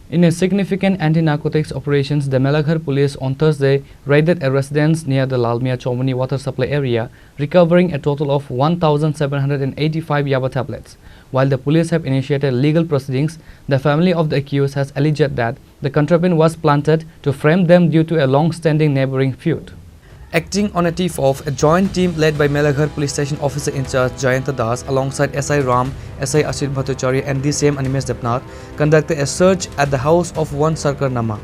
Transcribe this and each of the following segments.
In a significant anti-narcotics operations, the Melaghar police on Thursday raided a residence near the Lalmia Chomani water supply area, recovering a total of 1,785 Yaba tablets. While the police have initiated legal proceedings, the family of the accused has alleged that the contraband was planted to frame them due to a long-standing neighboring feud. Acting on a tip-off, a joint team led by Melaghar Police Station Officer in charge Jayanta Das alongside SI Ram, SI Ashit Bhattacharya and DCM Animesh Depnath conducted a search at the house of one Sarkar Nama.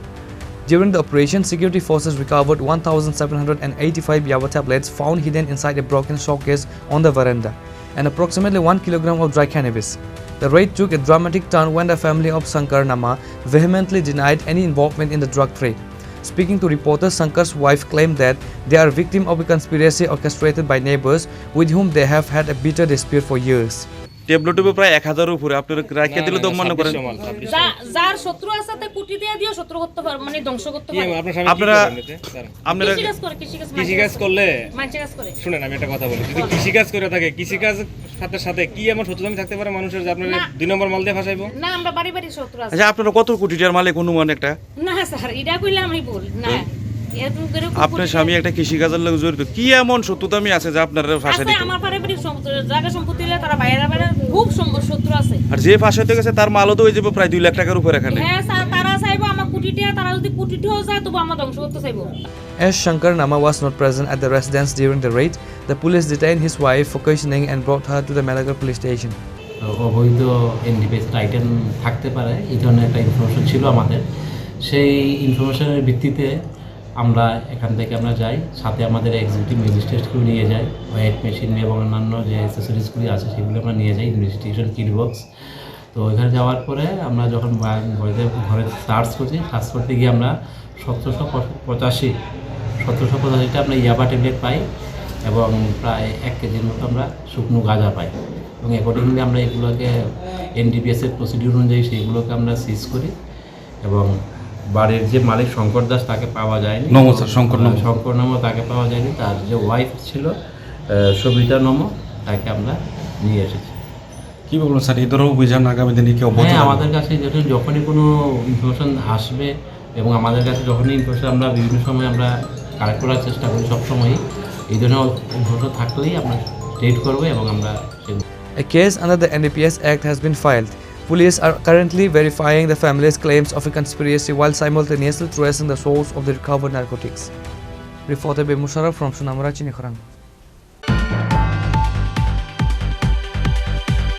During the operation, security forces recovered 1,785 Yaba tablets found hidden inside a broken showcase on the veranda and approximately 1 kilogram of dry cannabis. The raid took a dramatic turn when the family of Sankar Nama vehemently denied any involvement in the drug trade. Speaking to reporters, Sankar's wife claimed that they are victim of a conspiracy orchestrated by neighbors with whom they have had a bitter dispute for years. টেবলেটে প্রায় 1000 এর উপরে আপনারা রাখতে দিলে তো মনে করেন যার শত্রু আছে তে কুটি দিয়ে দিও শত্রু করতে পারে মানে ধ্বংস করতে পারে আপনারা কৃষি কাজ করলে মানছে কাজ করে শুনেন আমি একটা কথা বলি যদি কৃষি কাজ করে থাকে কৃষি কাজ সাথে সাথে কি এমন শত্রুতা থাকতে পারে মানুষের যে আপনারা দুই নম্বর মাল দিয়ে ফাঁসাইবো না আমরা বাড়ি বাড়ি শত্রু আছে আচ্ছা আপনারা কত কোটি টাকার মালিক অনুমান একটা না স্যার এটা কইলে আমি ভুল না আপনার স্বামী একটা কৃষি কাজের লোক জড়িত কি এমন শত্রুতা আমি আছে যে আপনারা ফাঁসা দিতে আমার পারিবারিক জায়গা সম্পত্তি নিয়ে তারা বাইরে বাইরে খুব শত্রু আছে আর যে ফাঁসাতে গেছে তার মালও তো হয়ে যাবে প্রায় 2 লাখ টাকার উপরে এখানে হ্যাঁ স্যার তারা চাইবো আমার কোটিটা তারা যদি কোটিটাও যায় তবু আমার ধ্বংস করতে চাইবো As Shankar Nama was not present at the residence during the raid, the police detained his wife for questioning and brought her to the Melaghar police station. অবৈধ এনডিপিএস আইটেম থাকতে পারে এই ধরনের একটা ইনফরমেশন ছিল আমাদের সেই ইনফরমেশনের ভিত্তিতে আমরা এখান থেকে আমরা যাই সাথে আমাদের এক্সিকিউটিভ ম্যাজিস্ট্রেটকেও নিয়ে যাই ওয়েট মেশিন এবং অন্যান্য যে অ্যাক্সেসরিজগুলি আছে সেগুলো আমরা নিয়ে যাই ইনভেস্টিগেশন কিট বক্স তো এখানে যাওয়ার পরে আমরা যখন ঘরে সার্চ করতে গিয়ে আমরা 1785টা আমরা ইয়াবা ট্যাবলেট পাই এবং প্রায় 1 কেজির মতো আমরা শুকনো গাঁজা পাই এবং অ্যাকর্ডিংলি আমরা এগুলোকে এনডিপিএসের প্রসিডিউর অনুযায়ী সেইগুলোকে আমরা সিজ করি এবং বাড়ির যে মালিক শঙ্কর দাস তাকে পাওয়া যায়নি শঙ্কর নম তাকে পাওয়া যায়নি তার যে ওয়াইফ ছিল সবিতা নম তাকে আমরা নিয়ে এসেছি কি বলবো স্যার এই ধরনের অভিযান আগামী দিনে কি অব্যাহত হ্যাঁ আমাদের কাছে যখনই কোনো ইনফরমেশন আসবে এবং আমাদের কাছে যখনই ইনফরমেশন আমরা বিভিন্ন সময় আমরা কালেক্ট করার চেষ্টা করি সবসময়ই এই ধরনের ইনফরমেশন থাকলেই আমরা ট্রেড করবো এবং আমরা A case under the NDPS Act has been filed. Police are currently verifying the family's claims of a conspiracy while simultaneously tracing the source of the recovered narcotics. Reporter B. Musharraf from Sunamura, Chinikhorang.